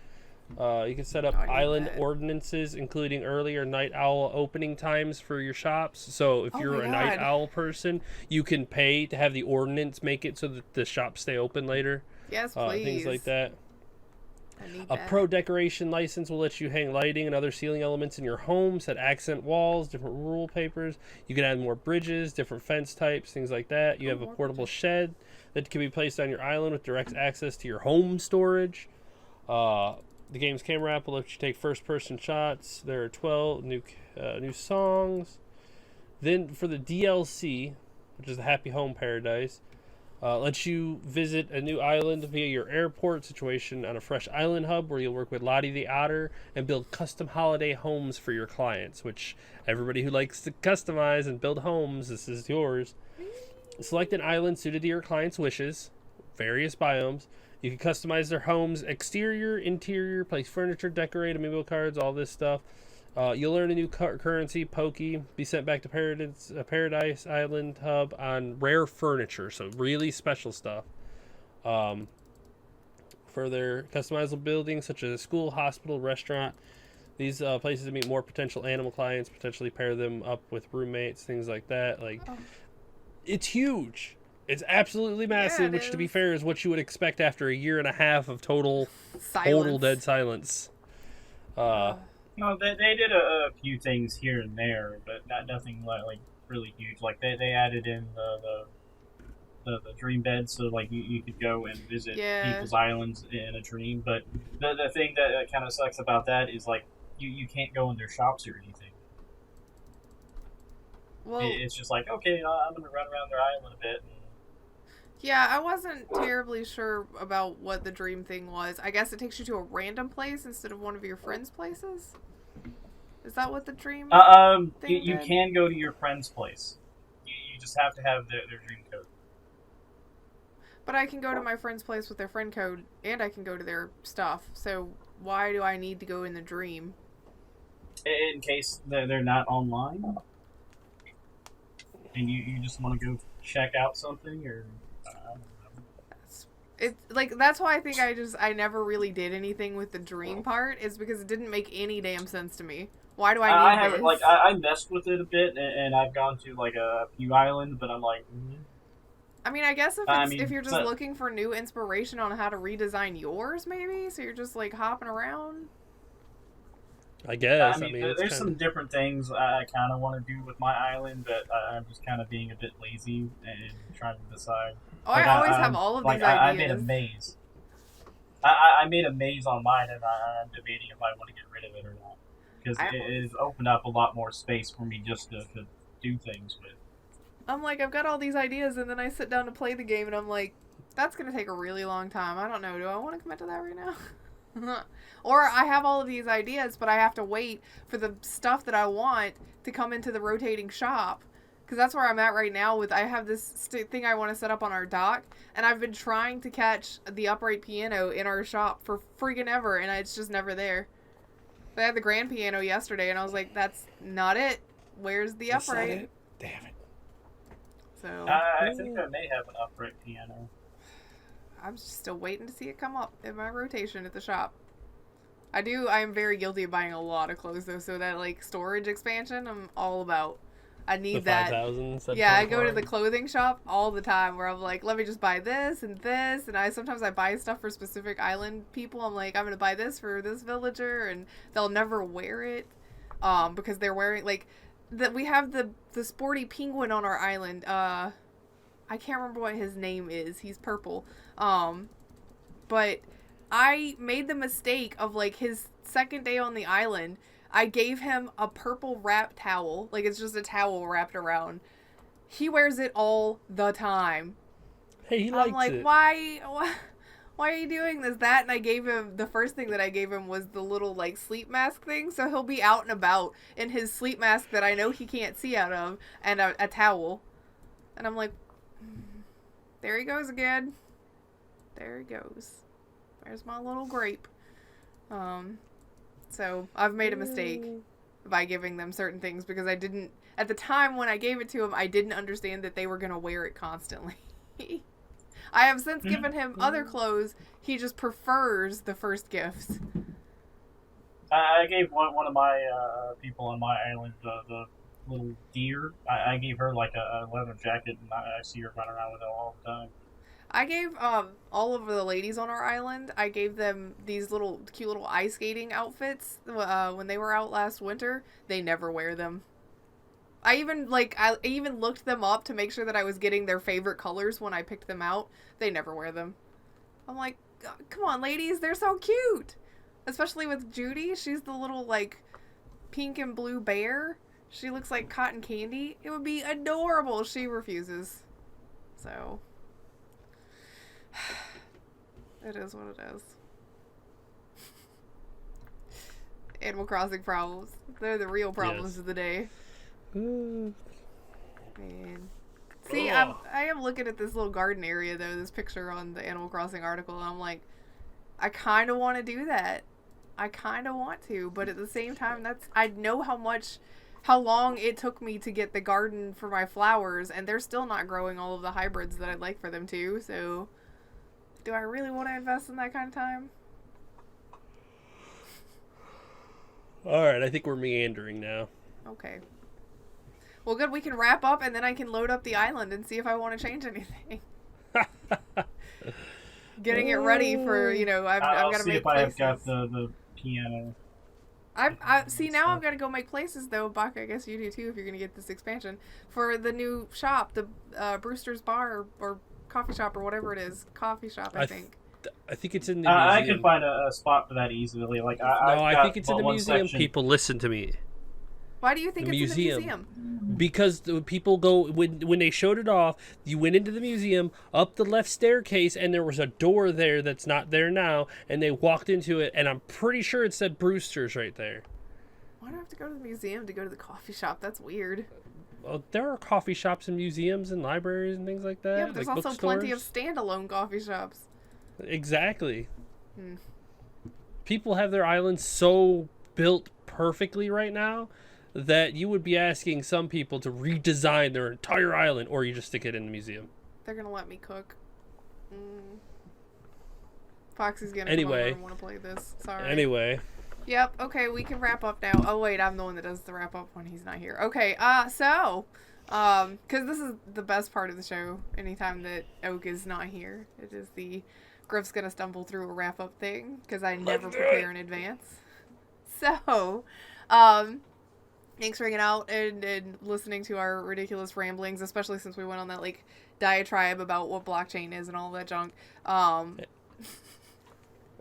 You can set up island ordinances, including earlier night owl opening times for your shops. So if you're a night owl person, you can pay to have the ordinance make it so that the shops stay open later. Yes, please. Things like that. A pro decoration license will let you hang lighting and other ceiling elements in your home, set accent walls, different rule papers. You can add more bridges, different fence types, things like that. You have a portable shed that can be placed on your island with direct access to your home storage. The game's camera app will let you take first-person shots. There are 12 new songs. Then for the DLC, which is the Happy Home Paradise, Lets you visit a new island via your airport situation on a fresh island hub where you'll work with Lottie the Otter and build custom holiday homes for your clients, which everybody who likes to customize and build homes, this is yours. Select an island suited to your client's wishes, various biomes. You can customize their homes, exterior, interior, place furniture, decorate, amiibo cards, all this stuff. You'll learn a new currency, Pokey, be sent back to Paradise Island hub on rare furniture, so really special stuff. Further customizable buildings such as a school, hospital, restaurant. These places to meet more potential animal clients, potentially pair them up with roommates, things like that. Like, it's huge. It's absolutely massive, which, to be fair, is what you would expect after a year and a half of total dead silence. No, they did a few things here and there, but nothing like really huge. Like they added in the dream bed, so like you could go and visit people's islands in a dream. But the thing that kind of sucks about that is like you can't go in their shops or anything. Well, it's just like, okay, I'm gonna run around their island a bit. Yeah, I wasn't terribly sure about what the dream thing was. I guess it takes you to a random place instead of one of your friends' places? Is that what the dream thing you can go to your friend's place. You just have to have their dream code. But I can go to my friend's place with their friend code, and I can go to their stuff. So why do I need to go in the dream? In case they're not online? And you just want to go check out something, or... That's why I think I never really did anything with the dream part, is because it didn't make any damn sense to me. Why do I need this? I messed with it a bit, and I've gone to like a few islands, but I'm like... I mean, I guess if you're just looking for new inspiration on how to redesign yours, maybe? So you're just like hopping around? I guess. I mean there's some different things I kind of want to do with my island, but I'm just kind of being a bit lazy and trying to decide. Oh, like, I always have all of these ideas. I made a maze. I made a maze on mine, and I'm debating if I want to get rid of it or not. Because it has opened up a lot more space for me just to do things with. I'm like, I've got all these ideas, and then I sit down to play the game, and I'm like, that's going to take a really long time. I don't know. Do I want to commit to that right now? Or I have all of these ideas, but I have to wait for the stuff that I want to come into the rotating shop. Because that's where I'm at right now. I have this thing I want to set up on our dock, and I've been trying to catch the upright piano in our shop for freaking ever, and it's just never there. I had the grand piano yesterday, and I was like, that's not it. Where's the upright? Damn it. So I think I may have an upright piano. I'm still waiting to see it come up in my rotation at the shop. I am very guilty of buying a lot of clothes, though, so that, like, storage expansion, I'm all about. I need that. Yeah, I go to the clothing shop all the time where I'm like, let me just buy this, and sometimes I buy stuff for specific island people. I'm like, I'm going to buy this for this villager, and they'll never wear it, because they're wearing, like, we have the sporty penguin on our island. I can't remember what his name is. He's purple. But I made the mistake of, like, his second day on the island, I gave him a purple wrap towel. Like, it's just a towel wrapped around. He wears it all the time. Hey, he likes it. I'm like, why are you doing this? That, and I gave him, the first thing that I gave him was the little, like, sleep mask thing. So he'll be out and about in his sleep mask that I know he can't see out of, and a towel. And I'm like, there he goes again. There he goes. There's my little grape. So I've made a mistake by giving them certain things because I didn't, at the time when I gave it to him, I didn't understand that they were going to wear it constantly. I have since given him other clothes. He just prefers the first gifts. I gave one of my people on my island the little deer. I gave her like a leather jacket, and I see her running around with it all the time. I gave all of the ladies on our island, I gave them these cute little ice skating outfits when they were out last winter. They never wear them. I even looked them up to make sure that I was getting their favorite colors when I picked them out. They never wear them. I'm like, come on, ladies, they're so cute. Especially with Judy. She's the little, like, pink and blue bear. She looks like cotton candy. It would be adorable. She refuses. So... It is what it is. Animal Crossing problems. They're the real problems of the day. Man. See, I am looking at this little garden area, though, this picture on the Animal Crossing article, and I'm like, I kind of want to do that. I kind of want to, but at the same time, I know how long it took me to get the garden for my flowers, and they're still not growing all of the hybrids that I'd like for them to, so do I really want to invest in that kind of time? Alright, I think we're meandering now. Okay. Well, good, we can wrap up, and then I can load up the island and see if I want to change anything. Getting it ready for, I've got to make places. I'll see if I've got the piano. See, now I've got to go make places, though. Baka, I guess you do, too, if you're going to get this expansion. For the new shop, the Brewster's Bar or coffee shop or whatever it is. Coffee shop, I think. I think it's in the museum. I can find a spot for that easily. I think it's in the museum. Section. People, listen to me. Why do you think it's in the museum? Because the people go when they showed it off. You went into the museum, up the left staircase, and there was a door there that's not there now. And they walked into it, and I'm pretty sure it said Brewster's right there. Why do I have to go to the museum to go to the coffee shop? That's weird. Well, there are coffee shops and museums and libraries and things like that. Yeah, but there's also plenty of standalone coffee shops. Exactly. People have their islands so built perfectly right now that you would be asking some people to redesign their entire island, or you just stick it in the museum. They're gonna let me cook. Foxy's gonna come over and want to play this. Sorry. Anyway. Yep. Okay, we can wrap up now. Oh wait, I'm the one that does the wrap up when he's not here. Okay. Because this is the best part of the show. Anytime that Oak is not here, it is the Grif's gonna stumble through a wrap up thing because I never prepare in advance. So, thanks for hanging out and listening to our ridiculous ramblings, especially since we went on that diatribe about what blockchain is and all that junk. And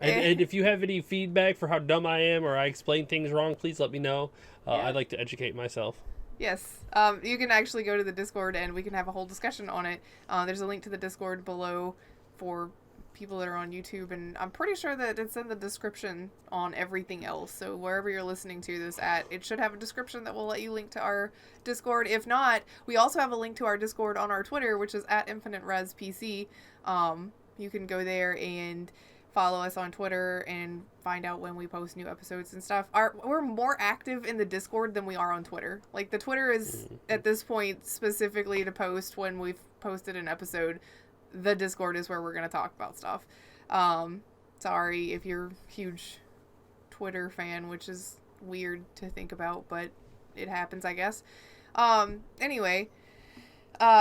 if you have any feedback for how dumb I am or I explain things wrong, please let me know. I'd like to educate myself. Yes. You can actually go to the Discord and we can have a whole discussion on it. There's a link to the Discord below for people that are on YouTube, and I'm pretty sure that it's in the description on everything else. So wherever you're listening to this at, it should have a description that will let you link to our Discord. If not, we also have a link to our Discord on our Twitter, which is at InfiniteResPC. You can go there and follow us on Twitter and find out when we post new episodes and stuff. We're more active in the Discord than we are on Twitter. The Twitter is at this point specifically to post when we've posted an episode. The Discord is where we're going to talk about stuff. Sorry if you're a huge Twitter fan, which is weird to think about, but it happens, I guess. Anyway,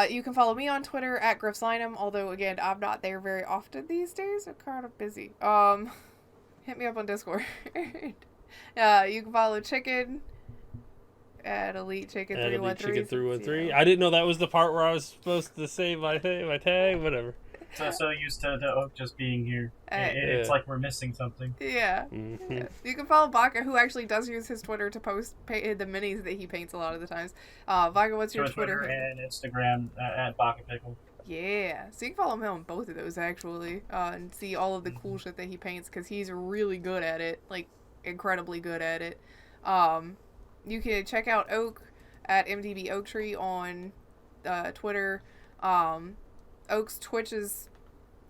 you can follow me on Twitter at GrifSlynum, although, again, I'm not there very often these days. I'm kind of busy. Hit me up on Discord. You can follow Chicken at Elite Chicken 313. Chicken 313. I didn't know that was the part where I was supposed to say my tag, whatever. So used to Oak just being here. It's like we're missing something. Yeah. Mm-hmm. Yeah. You can follow Baka, who actually does use his Twitter to post the minis that he paints a lot of the times. Baka, what's your Twitter? And Instagram at Baka Pickle. Yeah. So you can follow him on both of those, actually, and see all of the cool shit that he paints, because he's really good at it. Incredibly good at it. You can check out Oak at MDB Oaktree on Twitter. Oak's Twitch is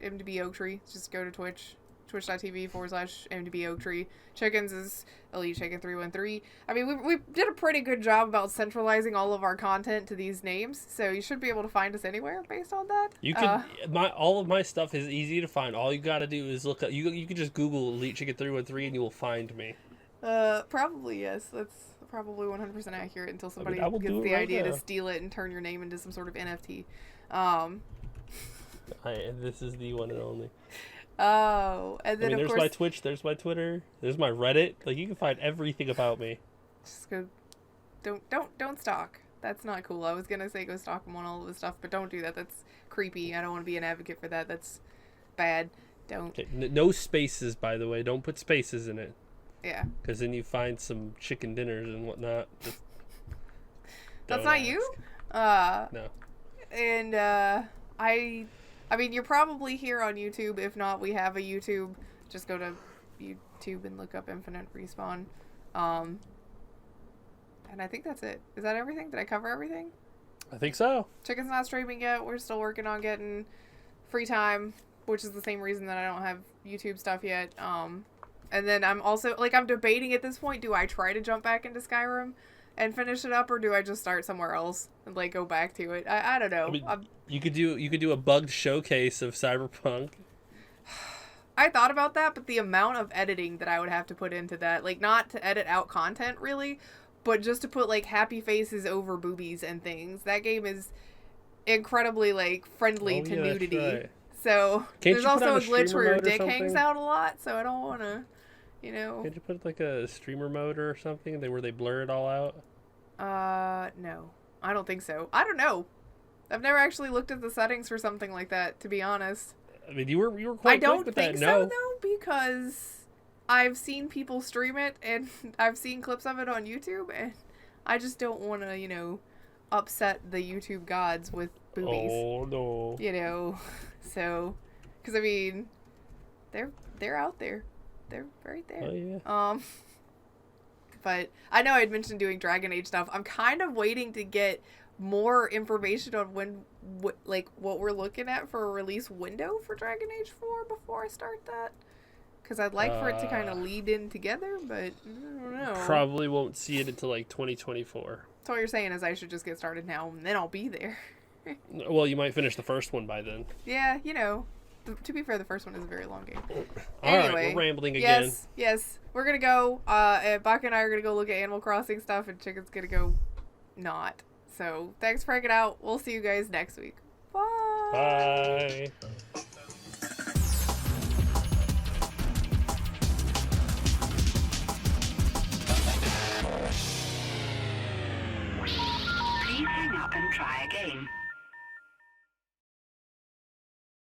MDB Oaktree. Just go to Twitch, twitch.tv/MDB Oaktree. Chickens is Elite Chicken 313. I mean, we did a pretty good job about centralizing all of our content to these names, so you should be able to find us anywhere based on that. You can all of my stuff is easy to find. All you got to do is look up. You can just Google Elite Chicken 313 and you will find me. Probably yes. That's probably 100% accurate until somebody gets the idea to steal it and turn your name into some sort of NFT. This is the one and only. Oh, and then there's of course, my Twitch, there's my Twitter, there's my Reddit. You can find everything about me. Just go. Don't stalk. That's not cool. I was gonna say go stalk him on all of this stuff, but don't do that. That's creepy. I don't want to be an advocate for that. That's bad. Don't. Okay. No spaces, by the way. Don't put spaces in it. Yeah. Because then you find some chicken dinners and whatnot. That's not you? No. And I I mean, you're probably here on YouTube. If not, we have a YouTube. Just go to YouTube and look up Infinite Respawn. And I think that's it. Is that everything? Did I cover everything? I think so. Chicken's not streaming yet. We're still working on getting free time, which is the same reason that I don't have YouTube stuff yet. And then I'm also, like, I'm debating at this point, do I try to jump back into Skyrim and finish it up, or do I just start somewhere else and, like, go back to it? I don't know. I mean, you could do a bugged showcase of Cyberpunk. I thought about that, but the amount of editing that I would have to put into that, like, not to edit out content, really, but just to put, like, happy faces over boobies and things. That game is incredibly, like, friendly to nudity. Right. So, there's also a glitch where your dick hangs out a lot, so I don't want to, you know. Can't you put, like, a streamer mode or something where they blur it all out? No. I don't think so. I don't know. I've never actually looked at the settings for something like that, to be honest. I mean, you were quite quick with that. I don't think so, though, because I've seen people stream it, and I've seen clips of it on YouTube, and I just don't want to, you know, upset the YouTube gods with boobies. Oh, no. You know, so, because, I mean, they're out there. They're right there. Oh, yeah. But I know I'd mentioned doing Dragon Age stuff. I'm kind of waiting to get more information on what we're looking at for a release window for Dragon Age 4 before I start that. Because I'd like for it to kind of lead in together, but I don't know. Probably won't see it until like 2024. So what you're saying is I should just get started now and then I'll be there. Well, you might finish the first one by then. Yeah, you know. To be fair, the first one is a very long game. Alright, we're rambling again. Yes. We're going to go, Baka and I are going to go look at Animal Crossing stuff, and Chicken's going to go not. So, thanks for hanging out. We'll see you guys next week. Bye! Bye! Please hang up and try again.